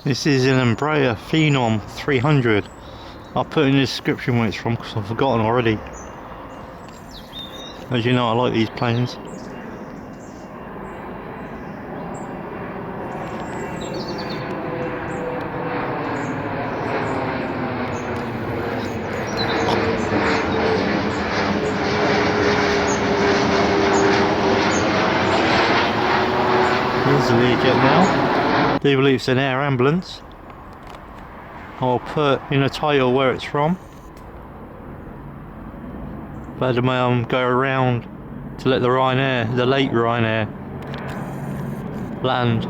This is an Embraer Phenom 300. I'll put in the description where it's from because I've forgotten already. As you know, I like these planes. Here's the Learjet now. I do believe it's an air ambulance. I'll put in a title where it's from. But go around to let the Ryanair, the late Ryanair, land.